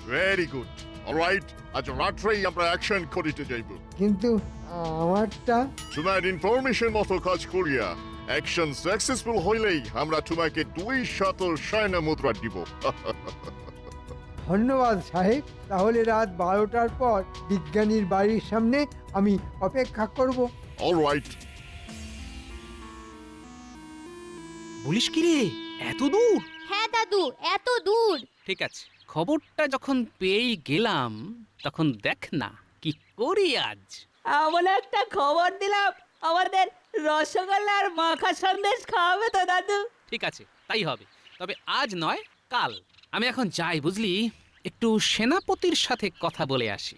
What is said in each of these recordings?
Very good. Alright, আজ রাত্রেই আমরা অ্যাকশন করিতে যাইব। কিন্তু আমারটা তোমার ইনফরমেশন মতো কাজ করিয়া অ্যাকশন সাকসেসফুল হইলেই আমরা তোমাকে 200 সৈন্য মুদ্রা দিব। ধন্যবাদ সাহেব। তাহলে রাত 12টার পর বিজ্ঞানীর বাড়ির সামনে আমি অপেক্ষা করব। অলরাইট। বলিস কি রে, এত দূর? হ্যাঁ দাদু, এত দূর। ঠিক আছে, খবরটা যখন পেয়েই গেলাম তখন দেখ না কি করি আজ। আমরা একটা খবর দিলাম, আমাদের রসগোল্লা আর মাখা সন্দেশ খাওয়াবে তো দাদু? ঠিক আছে, তাই হবে। তবে আজ নয়, কাল। আমি এখন যাই, বুঝলি, একটু সেনাপতির সাথে কথা বলে আসি।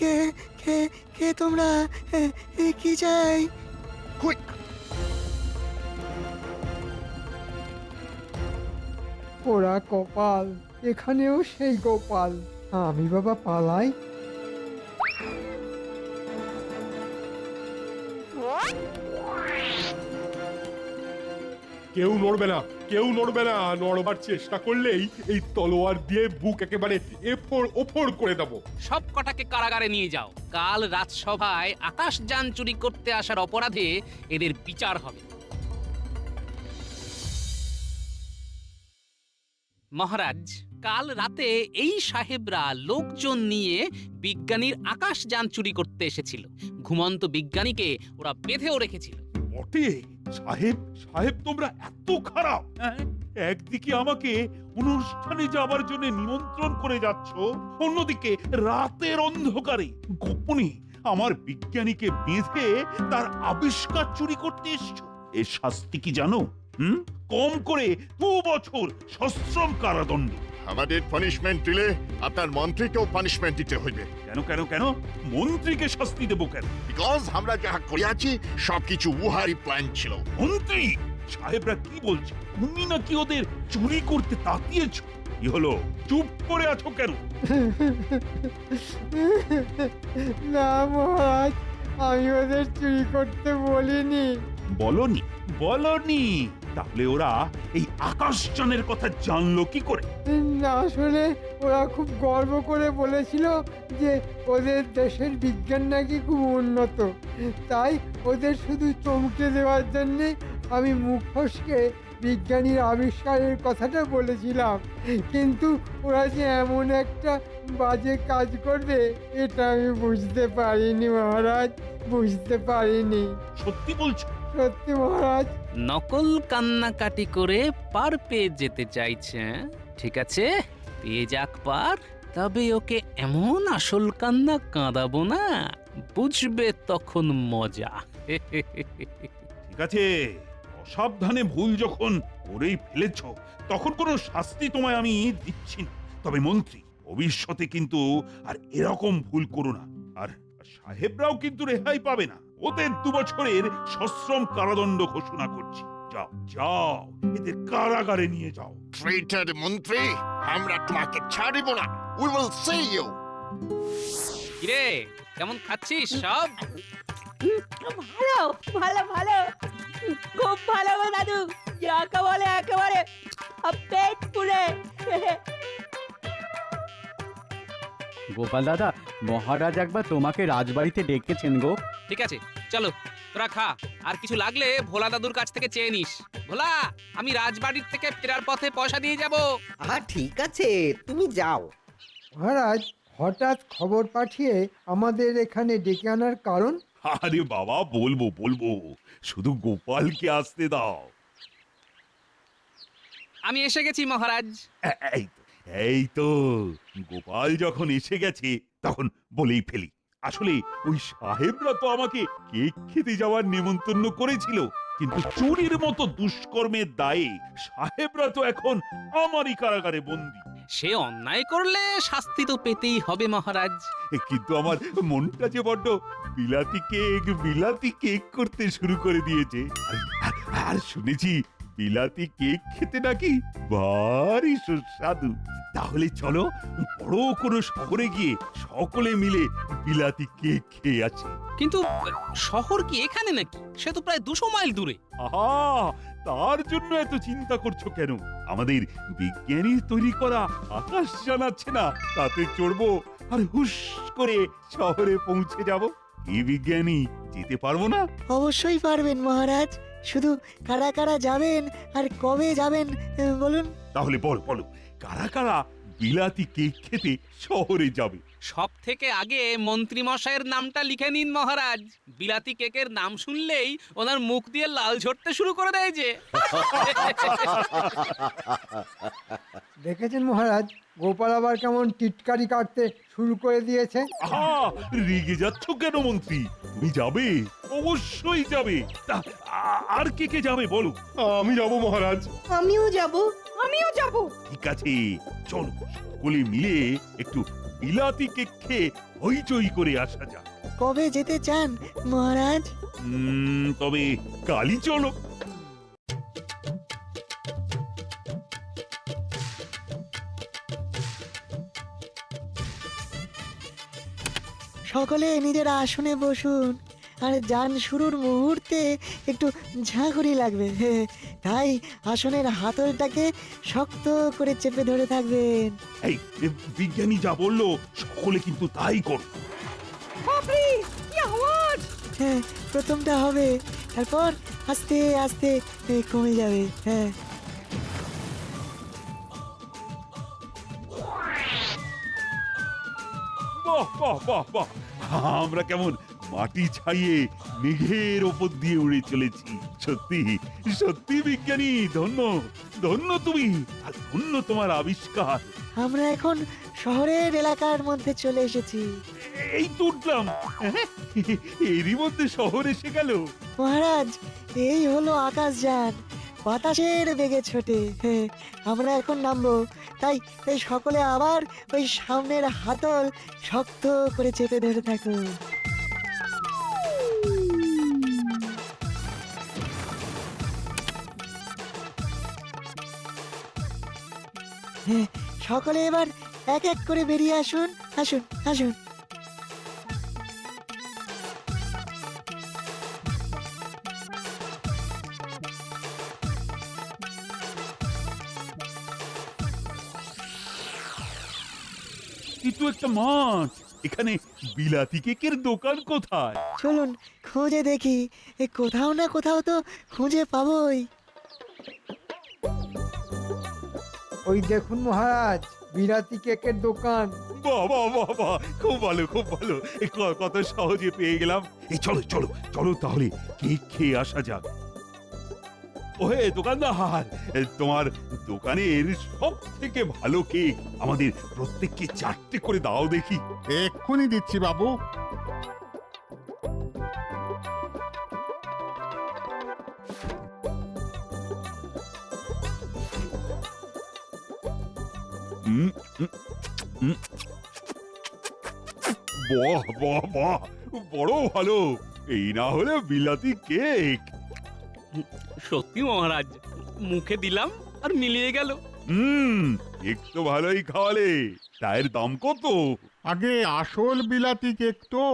কে কে কে তোমরা? কি চাই? কুইক। পোড়া কপাল, এখানেও সেই গোপাল। আমি বাবা পালাই। কেউ নড়বে না, কেউ নড়বে না। নড়বার চেষ্টা করলেই এই তলোয়ার দিয়ে বুক একেবারে এফোড় ওফোড় করে দেবো। সব কটাকে কারাগারে নিয়ে যাও। কাল রাজসভায় আকাশযান চুরি করতে আসার অপরাধে এদের বিচার হবে। মহারাজ, কাল রাতে এই সাহেবরা লোকজন নিয়ে বিজ্ঞানীর আকাশযান চুরি করতে এসেছিল। ঘুমন্ত বিজ্ঞানীকে ওরা বেঁধেও রেখেছিল। বটে সাহেব, সাহেব তোমরা এত খারাপ, হ্যাঁ? একদিকে আমাকে অনুষ্ঠানে যাবার জন্য নিমন্ত্রণ করে যাচ্ছ, অন্যদিকে রাতের অন্ধকারে গোপনে আমার বিজ্ঞানীকে বেঁধে তার আবিষ্কার চুরি করতে এসছো। এর শাস্তি কি জানো? কম করে 2 বছর সশ্রম কারাদণ্ড। আমাদের পানিশমেন্ট দিলে আপনার মন্ত্রীকেও পানিশমেন্ট দিতে হইবে। কেন কেন কেন? মন্ত্রীকে শাস্তি দেবো কেন? বিকজ আমরা যাহা করিয়াছি সবকিছু উহারই প্ল্যান ছিল। মন্ত্রী সাহেবরা কি বলছে? তুমি নাকি ওদের চুরি করতে তাতিয়েছ? কি হলো, চুপ করে আছো কেন? না মহারাজ, আমি ওদের চুরি করতে বলিনি। বলনি? বলনি? তাহলে ওরা এই আকাশযানের কথা জানলো কি করে? না, আসলে ওরা খুব গর্ব করে বলেছিল যে ওদের দেশের বিজ্ঞান নাকি খুব উন্নত। তাই ওদের শুধু চমকে দেওয়ার জন্যে আমি মুখ ফসকে বিজ্ঞানীর আবিষ্কারের কথাটা বলেছিলাম। কিন্তু ওরা যে এমন একটা বাজে কাজ করবে এটা আমি বুঝতে পারিনি মহারাজ, বুঝতে পারিনি। সত্যি বলছো? সত্যি মহারাজ। নকল কান্নাকাটি করে পার পেয়ে যেতে চাইছে। ঠিক আছে, পেয়ে যাক পার, তবে ওকে এমন আসল কান্না কাঁদাবো না, বুঝবে তখন মজা। ঠিক আছে, অসাবধানে ভুল যখন করেই ফেলেছ তখন কোনো শাস্তি তোমায় আমি দিচ্ছি না। তবে মন্ত্রী, ভবিষ্যতে কিন্তু আর এরকম ভুল করো না। আর সাহেবরাও কিন্তু রেহাই পাবে না। ওদের 2 বছরের সশ্রম কারাদণ্ড ঘোষণা করছি। যাও যাও, এদের কারাগারে নিয়ে যাও। ট্রেটার মন্ত্রী, আমরা তোমাকে ছাড়িব না। We will see you. কিরে, কেমন খাচ্ছিস সব? ভালো ভালো ভালো, খুব ভালো গো দাদু, যাকে বলে একেবারে পেট পুরে। গোপাল দাদা, মহারাজ একবার তোমাকে রাজবাড়িতে ডেকেছেন গো। ঠিক আছে, চলো তোরা খা। আর কিছু লাগলে ভোলা দাদুর কাছ থেকে চেয়ে নিস। ভোলা, আমি রাজবাড়ির থেকে ফেরার পথে পয়সা দিয়ে যাব। ঠিক আছে, তুমি যাও। মহারাজ, হঠাৎ খবর পাঠিয়ে আমাদের এখানে ডেকে আনার কারণ? আরে বাবা, বলবো বলবো, শুধু গোপালকে আসতে দাও। আমি এসে গেছি মহারাজ। এই তো, এই তো, গোপাল যখন এসে গেছে তখন বলেই ফেলি। আসলে ওই সাহেবরা তো আমাকে কেক খেতে যাওয়ার নেমন্তন্ন করেছিল, কিন্তু চুরির মতো দুষ্কর্মের দায়ে সাহেবরা তো এখন আমারই কারাগারে বন্দী। সে অন্যায় করলে শাস্তি তো পেতেই হবে মহারাজ। কিন্তু আমার মনটা যে বড্ড বিলাতি কেক করতে শুরু করে দিয়েছে। আর শুনেছি বিলাতি কেক খেতে নাকি ভারী সুস্বাদু। তাহলে চলো বড় কোনো শহরে গিয়ে সকলে মিলে বিলাতি কেক খেয়ে আসি। কিন্তু শহর কি এখানে নাকি? সে তো প্রায় 200 মাইল দূরে। আহা, তার জন্য এত চিন্তা করছো কেন? আমাদের বিজ্ঞানী তৈরি করা আকাশ জানাচ্ছে না, তাতে চড়বো আর হুশ করে শহরে পৌঁছে যাব। এই বিজ্ঞানী যেতে পারবো না? অবশ্যই পারবেন মহারাজ, শুধু কারা কারা যাবেন আর কবে যাবেন বলুন। তাহলে বলো কারা কারা বিলাতি কেক খেতে শহরে যাবে? সব থেকে আগে মন্ত্রী মশাইয়ের নামটা লিখে নিন মহারাজ। বিলাতি কেকের নাম শুনলেই ওনার মুখ দিয়ে লাল ঝরতে শুরু করে দেয় যে। দেখেছেন মহারাজ, গোপাল আবার কেমন টিটকারি কাটতে শুরু করে দিয়েছে। আহা, রেগে যাচ্ছ কেন মন্ত্রী? তুমি যাবে, অবশ্যই যাবে। তা আর কে কে যাবে বলো? আমি যাব মহারাজ। আমিও যাব, আমিও যাব। ঠিক আছে, চলো সকলে মিলে একটু বিলাতি কেক খেয়ে হইচই করে আসা যাক। কবে যেতে চান মহারাজ? তবে কালই চলো। সকলে নিজের আসনে বসুন, আর যান শুরুর মুহূর্তে একটু ঝাঁকুনি লাগবে, তাই আসনের হাতলটাকে শক্ত করে চেপে ধরে থাকবেন। এই বিজ্ঞানী যা বললো সকলে কিন্তু তাই কর। বাপরে, কি আওয়াজ! হ্যাঁ, প্রথমটা হবে, তারপর আস্তে আস্তে কমে যাবে। হ্যাঁ, বাহ বাহ বাহ বাহ, আমরা কেমন মাটি ছাইয়ে মেঘের ওপর দিয়ে উড়ে চলেছি। সত্যি সত্যি বিজ্ঞানী ধন্য, ধন্য তুমি, আর ধন্য তোমার আবিষ্কার। আমরা এখন শহরের এলাকার মধ্যে চলে এসেছি। এই তো উঠলাম, এরই মধ্যে শহর এসে গেল। মহারাজ, এই হলো আকাশযান, বাতাসের বেগে ছোটে। আমরা এখন নামবো, তাই তাই সকলে আবার ওই সামনের হাতল শক্ত করে চেপে ধরে থাকুন। সকলে এবার এক এক করে বেরিয়ে আসুন, আসুন আসুন। কিন্তু একটা মাঠ, এখানে বিলাতি কেকের দোকান কোথায়? চলুন খুঁজে দেখি, কোথাও না কোথাও তো খুঁজে পাবোই। ওই দেখুন মহারাজ, বিলাতি কেকের দোকান। বাহ বাহ বাহ বাহ, খুব ভালো খুব ভালো, কত সহজে পেয়ে গেলাম। এই চলো চলো চলো তাহলে কেক খেয়ে আসা যাক। ওহে দোকানদার, তোমার দোকানের সব থেকে ভালো কেক আমাদের প্রত্যেককে 4টে করে দাও দেখি। এক্ষুনি দিচ্ছি বাবু। হুম, হুম, হুম। বাহ বাহ বাহ, বড় ভালো। এই না হলে বিলাতি কেক। সত্যি মহারাজ, মুখে দিলাম আর মিলিয়ে গেল। কেক তো ভালোই খাওয়ালে, তাইর দাম কত? আগে আসল বিলাতি কেক তো,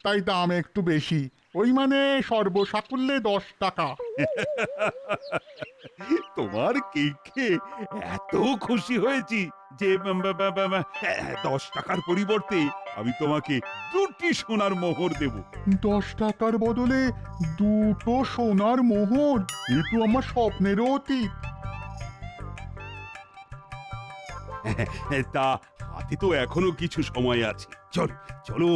তাই দাম একটু বেশি। ওই মানে সর্বসাকুল্যে 10 টাকা। তোমার কেক খেয়ে এত খুশি হয়েছি যে 10 টাকার পরিবর্তে আমি তোমাকে 2টি সোনার মোহর দেব। 10 টাকার বদলে 2টো সোনার মোহর, এ তো আমার স্বপ্নেরও অতীত। তা হাতে তো এখনো কিছু সময় আছে। চলো চলো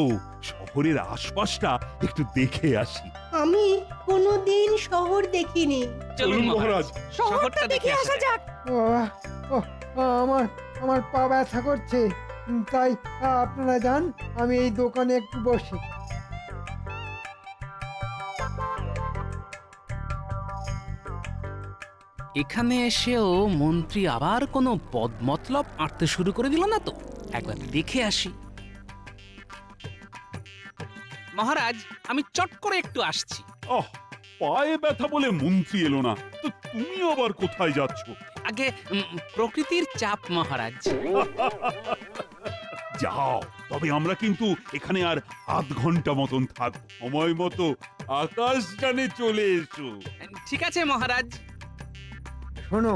শহরের আশপাশটা একটু দেখে আসি। আমি কোনোদিন শহর দেখিনি। চলুন মহারাজ, শহরটা দেখে আসা যাক। বাবা, ওহ, আমার আমার পা ব্যথা করছে, তাই আপনারা যান, আমি এই দোকানে একটু বসি। এখানে এসেও মন্ত্রী আবার কোনো বদমতলব আঁটতে শুরু করে দিল না তো? একবার দেখে আসি। মহারাজ, আমি চট করে একটু আসছি। ওহ, পায়ে ব্যথা বলে মন্ত্রী এলো না, তো তুমি আবার কোথায় যাচ্ছ? আগে প্রকৃতির চাপ মহারাজ। যাও, তবে আমরা কিন্তু এখানে আর আধ ঘন্টা মতন থাক, সময় মতো আকাশযানে চলে এসো। ঠিক আছে মহারাজ। শোনো,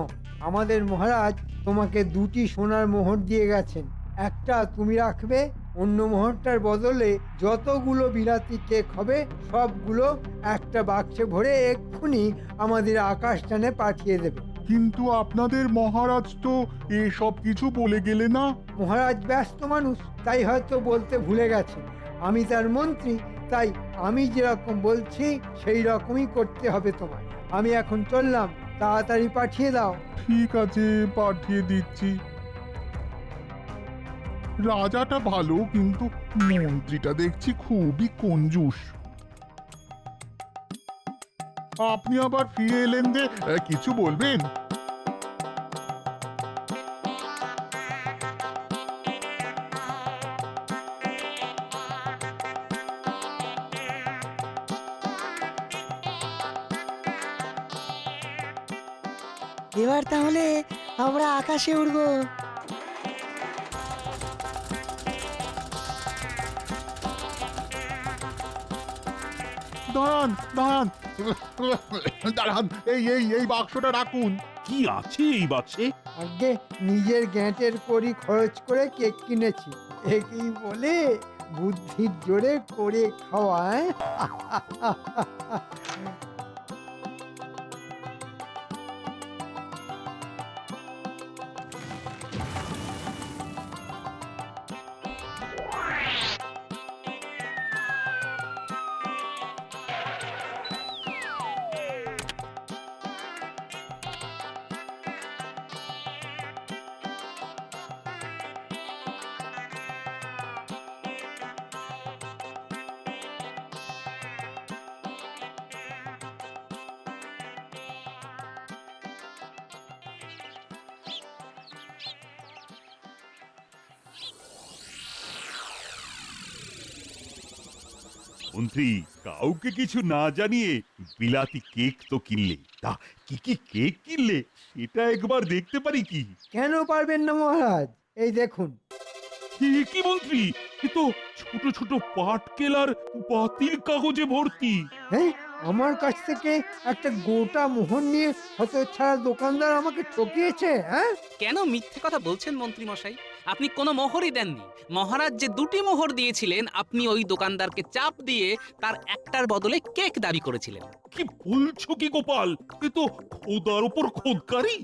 আমাদের মহারাজ তোমাকে 2টি সোনার মোহর দিয়ে গেছেন। একটা তুমি রাখবে, অন্য মোহরটার বদলে যতগুলো বিলাতি কেক হবে সবগুলো একটা বাক্সে ভরে এক্ষুনি আমাদের আকাশযানে পাঠিয়ে দেবে। কিন্তু আপনাদের মহারাজ তো এসব কিছু বলে গেলে না। মহারাজ ব্যস্ত মানুষ, তাই হয়তো বলতে ভুলে গেছে। আমি তার মন্ত্রী, তাই আমি যেরকম বলছি সেই রকমই করতে হবে তোমার। আমি এখন চললাম, তাড়াতাড়ি পাঠিয়ে দাও। ঠিক আছে, পাঠিয়ে দিচ্ছি। রাজাটা ভালো, কিন্তু মন্ত্রীটা দেখছি খুবই কঞ্জুস। আপনি আবার ফিরে এলেন যে, কিছু বলবেন? এবার তাহলে আমরা আকাশে উড়বো। দাঁড়ান দাঁড়ান দাঁড়ান, এই এই এই বাক্সটা রাখুন। কি আছে এই বাক্সে? আগে নিজের গ্যাঁটের কড়ি খরচ করে কেক কিনেছি, একেই বলে বুদ্ধির জোরে করে খাওয়ায়। মন্ত্রী, কাউকে কিছু না জানিয়ে বিলাতি কেক তো কিনলে, তা কি কি কেক কিনলে সেটা একবার দেখতে পারি কি? কেন পারবেন না মহারাজ? এই দেখুন। কি মন্ত্রী, এ তো ছোট ছোট পাটকেল আর বাতিল কাগজে ভর্তি। হ্যাঁ, আমার কাছ থেকে একটা গোটা মোহর নিয়ে হতচ্ছাড়া দোকানদার আমাকে ঠকিয়েছে। হ্যাঁ, কেন মিথ্যে কথা বলছেন মন্ত্রী মশাই? আপনি কোনো মোহরই দেননি। মহারাজ যে 2টি মোহর দিয়েছিলেন, আপনি ওই দোকানদারকে চাপ দিয়ে তার একটার বদলে কেক দাবি করেছিলেন। কি বলছো কি গোপাল, এ তো খোদার উপর খোদকারি।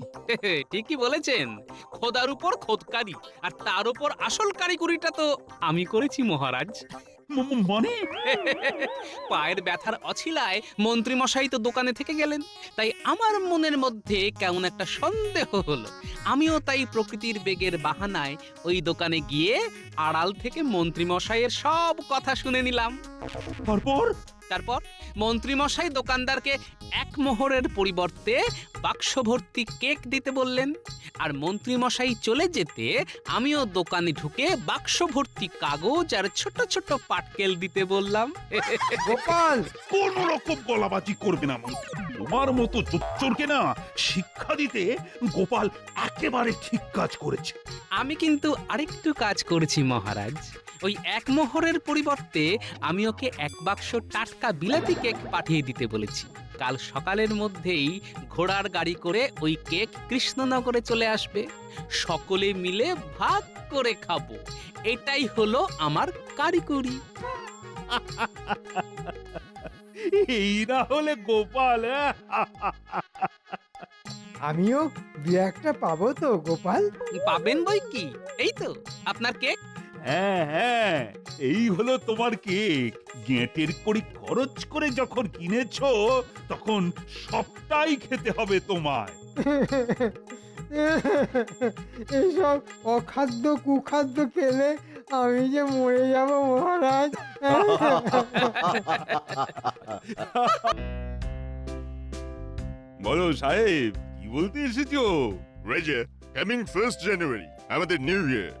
ঠিকই বলেছেন, খোদার উপর খোদকারি, আর তার উপর আসল কারিগরিটা তো আমি করেছি মহারাজ। মানে? পায়ের ব্যথার অছিলায় মন্ত্রী মশাই তো দোকানে থেকে গেলেন, তাই আমার মনের মধ্যে কেমন একটা সন্দেহ হলো। আমিও তাই প্রকৃতির বেগের বাহানায় ওই দোকানে গিয়ে আড়াল থেকে মন্ত্রী মশাইয়ের সব কথা শুনে নিলাম। তারপর মন্ত্রী মশাই দোকানদারকে 1 মোহরের পরিবর্তে বাক্স ভর্তি কেক দিতে বললেন, আর মন্ত্রী মশাই চলে যেতে আমিও দোকানে ঢুকে বাক্স ভর্তি কাগজ আর ছোট ছোট পাটকেল দিতে বললাম। গোপাল, কোন রকম গলাবাজি করবে না মন্ত্রী। তোমার মতো চোরকে না শিক্ষা দিতে গোপাল একেবারে ঠিক কাজ করেছে। আমি কিন্তু আরেকটু কাজ করেছি মহারাজ। ওই 1 মোহরের পরিবর্তে আমি ওকে 1 বাক্স টাটকা বিলাতি কেক পাঠিয়ে দিতে বলেছি। কাল সকালের মধ্যেই ঘোড়ার গাড়ি করে ওই কেক কৃষ্ণনগরে চলে আসবে। সকলে মিলে ভাগ করে খাবো। এটাই হলো আমার কারিগরি। এই না হলে গোপাল। আমিও 2-1টা পাবো তো গোপাল? পাবেন বই কি, এই তো আপনার কেক। হ্যাঁ হ্যাঁ, এই হলো তোমার কেক। গেঁটের কড়ি খরচ করে যখন কিনেছো, তখন সবটাই খেতে হবে তোমায়। এসব অখাদ্য কুখাদ্য খেলে আমি যে মরে যাব মহারাজ। বলো সাহেব, কি বলতে এসেছো? রেজে, কামিং 1st জানুয়ারি আমাদের নিউ ইয়ার,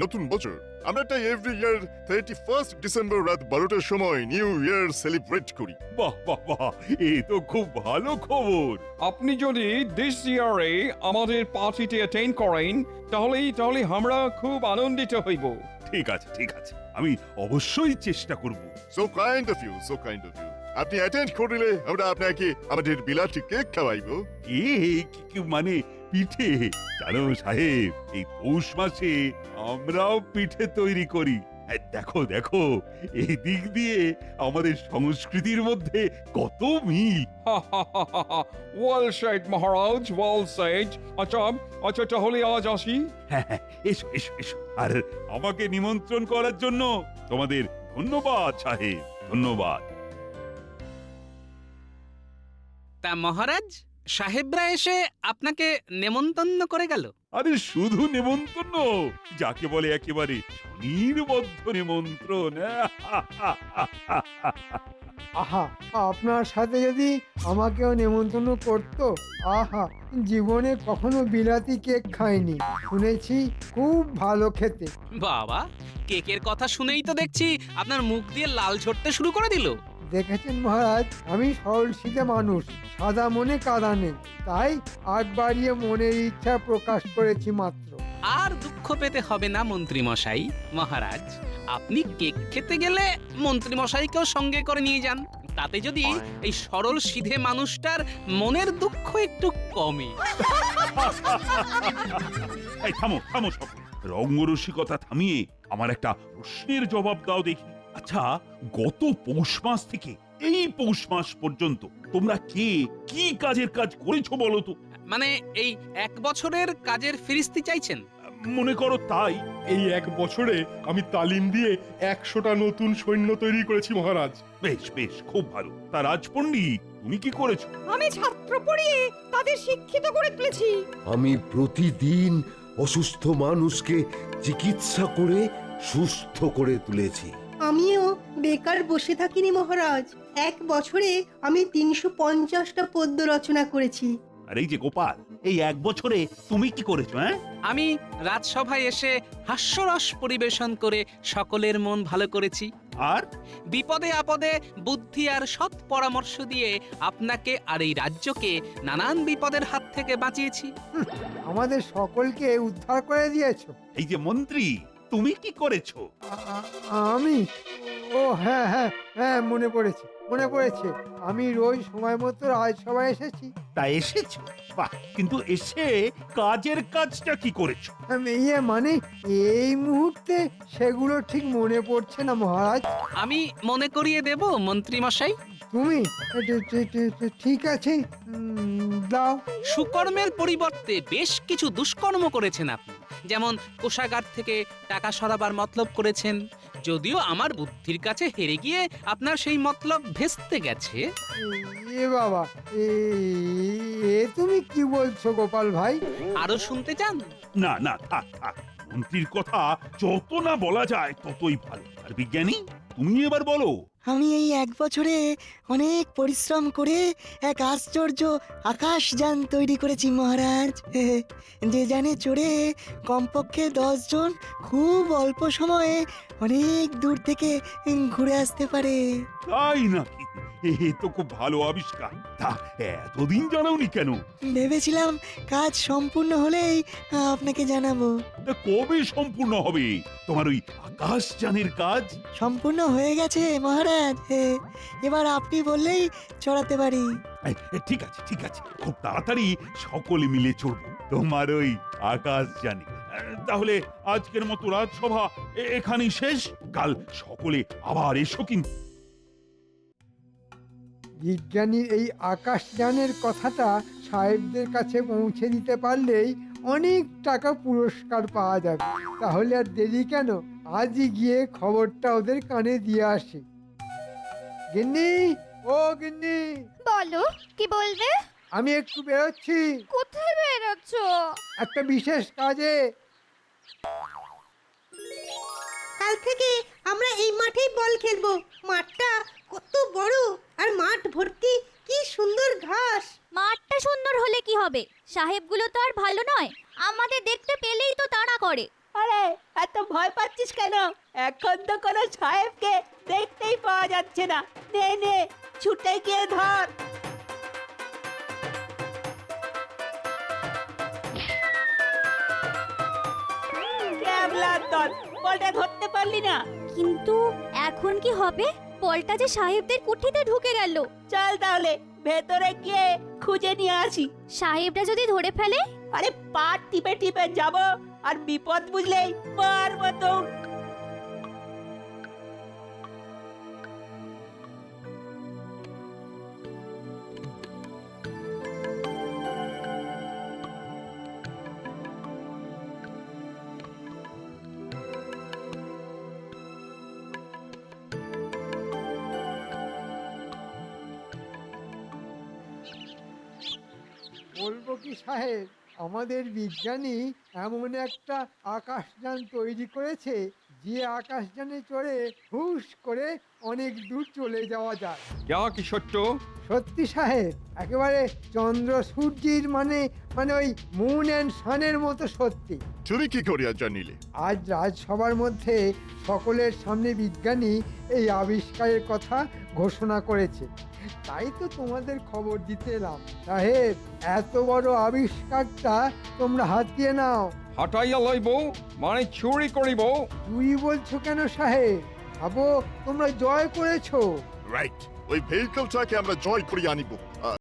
নতুন বছর। আমরা একটা এভরি ইয়ার 31st ডিসেম্বর রাত 12টার সময় নিউ ইয়ার সেলিব্রেট করি। বাহ বাহ বাহ, এ তো খুব ভালো খবর। আপনি যদি দিস ইয়ারে আমাদের পার্টিতে অ্যাটেন্ড করেন তাহলে আমরা খুব আনন্দিত হইব। ঠিক আছে ঠিক আছে, আমি অবশ্যই চেষ্টা করব। So kind of you, so kind of you. আপনি অ্যাটেন্ড করলে আমরা আপনাকে আমাদের বিলাতি কেক খাওয়াইবো। মানে পিঠে? জানো সাহেব, এই পৌষ মাসে আমরাও পিঠে তৈরি করি। দেখো দেখো, এই দিক দিয়ে আমাদের সংস্কৃতির মধ্যে কত মিল। ওয়েল সেড মহারাজ, ওয়েল সেড। আচ্ছা তাহলে আজ আসি। হ্যাঁ হ্যাঁ, এসো এসো এসো। আর আমাকে নিমন্ত্রণ করার জন্য তোমাদের ধন্যবাদ সাহেব, ধন্যবাদ। তা মহারাজ, সাহেবরা এসে আপনাকে নেমন্তন্ন করে গেল? আরে শুধু নেমন্তন্ন, যাকে বলে একেবারে নির্বদ্ধ নিমন্ত্রণ। আহা, আপনার সাথে যদি আমাকেও নেমন্তন্ন করতো, আহা, জীবনে কখনো বিলাতি কেক খাইনি, শুনেছি খুব ভালো খেতে। বাবা, কেকের কথা শুনেই তো দেখছি আপনার মুখ দিয়ে লাল ঝরতে শুরু করে দিল। দেখেছেন মহারাজ, আমি সরল সিধে মানুষ, সাদা মনে কাদা নেই, তাই আগ বাড়িয়ে মনের ইচ্ছা প্রকাশ করেছি মাত্র। আর দুঃখ পেতে হবে না মন্ত্রী মশাই। মহারাজ, আপনি কেক খেতে গেলে মন্ত্রী মশাইকেও সঙ্গে করে নিয়ে যান, তাতে যদি এই সরল সিধে মানুষটার মনের দুঃখ একটু কমে। এই থামো থামো সব, রঙ্গরসিকতা থামিয়ে আমার একটা প্রশ্নের জবাব দাও দেখি। আচ্ছা, গত পৌষ মাস থেকে এই পৌষ মাস পর্যন্ত তোমরা কে কি কাজের কাজ করেছো বলো তো? মানে এই 1 বছরের কাজের ফিরিস্তি চাইছেন? মনে করো তাই। এই 1 বছরে আমি তালিম দিয়ে 100টা নতুন সৈন্য তৈরি করেছি মহারাজ। বেশ বেশ, খুব ভালো। তা রাজপণ্ডিত, তুমি কি করেছো? আমি ছাত্র পড়িয়ে তাদের শিক্ষিত করে তুলেছি। আমি প্রতিদিন অসুস্থ মানুষকে চিকিৎসা করে সুস্থ করে তুলেছি। আমিও বেকার বসে থাকিনি মহারাজ। 1 বছরে আমি 350টা পদ্য রচনা করেছি। আর এই যে গোপাল, এই 1 বছরে তুমি কি করেছো? হ্যাঁ, আমি রাজসভায় এসে হাস্যরস পরিবেশন করে সকলের মন ভালো করেছি। আর বিপদে আপদে বুদ্ধি আর সৎ পরামর্শ দিয়ে আপনাকে আর এই রাজ্যকে নানান বিপদের হাত থেকে বাঁচিয়েছি। আমাদের সকলকে উদ্ধার করে দিয়েছো। এই যে মন্ত্রী, তুমি কি করেছো? আমি, ও হ্যাঁ হ্যাঁ হ্যাঁ, মনে পড়েছে। আমি রোজ সময় মতো রাজসভায় এসেছি। তা এসেছো? বাহ, কিন্তু এসে কাজের কাজটা কি করেছো? মানে এই মুহূর্তে সেগুলো ঠিক মনে পড়ছে না মহারাজ। আমি মনে করিয়ে দেব মন্ত্রী মশাই। তুমি ঠিক আছে, দাও। সুকর্মের পরিবর্তে বেশ কিছু দুষ্কর্ম করেছেন আপনি। যেমন কোষাগার থেকে টাকা সরাবার মতলব করেছেন, যদিও আমার বুদ্ধির কাছে হেরে গিয়ে আপনার সেই মতলব ভেস্তে গেছে। এ বাবা, এ তুমি কি বলছো গোপাল ভাই? আরো শুনতে চান? না না, থাক থাক। মন্ত্রীর কথা যত না বলা যায় ততই ভালো। আর বিজ্ঞানী, তুমি এবার বলো। আমি এই 1 বছরে অনেক পরিশ্রম করে এক আশ্চর্য আকাশযান তৈরি করেছি মহারাজ। যে যানে চড়ে কমপক্ষে 10 জন খুব অল্প সময়ে অনেক দূর থেকে ঘুরে আসতে পারে। তাই নাকি? এ তো খুব ভালো আবিষ্কার। তা এতদিন জানাওনি কেন? ভেবেছিলাম কাজ সম্পূর্ণ হলেই আপনাকে জানাবো। তা কবে সম্পূর্ণ হবে তোমার ওই আকাশযানের কাজ? সম্পূর্ণ হয়ে গেছে মহারাজ। এবার আপনি বললেই চড়াতে পারি। ঠিক আছে ঠিক আছে, খুব তাড়াতাড়ি সকলে মিলে চড়বো তোমার ওই আকাশযানে। তাহলে আজকের মতো রাজসভা এখানেই শেষ। কাল সকলে আবার এসো কিন্তু। বিজ্ঞানীর এই আকাশযানের কথাটা সাহেবদের কাছে পৌঁছে দিতে পারলেই অনেক টাকা পুরস্কার পাওয়া যাবে। তাহলে আর দেরি কেন, আজই গিয়ে খবরটা ওদের কানে দিয়ে আসি। গিন্নি, ও গিন্নি, বলো, কি বলবে? আমি একটু বেরোচ্ছি। কোথায় বেরোচ্ছ? একটা বিশেষ কাজে। কাল থেকে আমরা এই মাঠেই বল খেলবো। মাঠটা কত বড়, আর মাঠ ভর্তি কি সুন্দর ঘাস। মাঠটা সুন্দর হলে কি হবে? সাহেবগুলো তো আর ভালো নয়, আমাদের দেখতে পেলেই তো তাড়া করে। আরে এত ভয় পাচ্ছিস কেন? এখন তো কোনো সাহেবকে দেখতেই পাওয়া যাচ্ছে না। নে নে, ছুটে গিয়ে ধর। ক্যাবলার দল, বলটা ধরতে পারলি না? কিন্তু এখন কি হবে? বলটা যে সাহেবদের কুঠিতে ঢুকে গেল। চল তাহলে ভেতরে গিয়ে খুঁজে নিয়ে আসি। সাহেবরা যদি ধরে ফেলে? আরে পা টিপে টিপে যাব, আর বিপদ বুঝলেই মার মতো। বলবো কি সাহেব, আমাদের বিজ্ঞানী এমন একটা আকাশযান তৈরি করেছে যে আকাশযানে চড়ে হুশ করে অনেক দূর চলে যাওয়া যায়। क्या কি সত্য? সত্যি সাহেব, একেবারে চন্দ্র সূর্যের মানে ওই মুন অ্যান্ড সানের মতো সত্যি। তুমি কি করিয়া জানিলে? আজ রাজসভার মধ্যে সকলের সামনে বিজ্ঞানী এই আবিষ্কারের কথা ঘোষণা করেছে, তাই তো তোমাদের খবর দিতে এলাম। সাহেব, এত বড় আবিষ্কারটা তোমরা হাতিয়ে নাও। হাটাইয়া লইব মানে চুরি করিব? চুরি বলছো কেন সাহেব? ভাবো তোমরা জয় করেছো। রাইট, ওই ভেহিকলটাকে আমরা জয় করিয়া আনিব।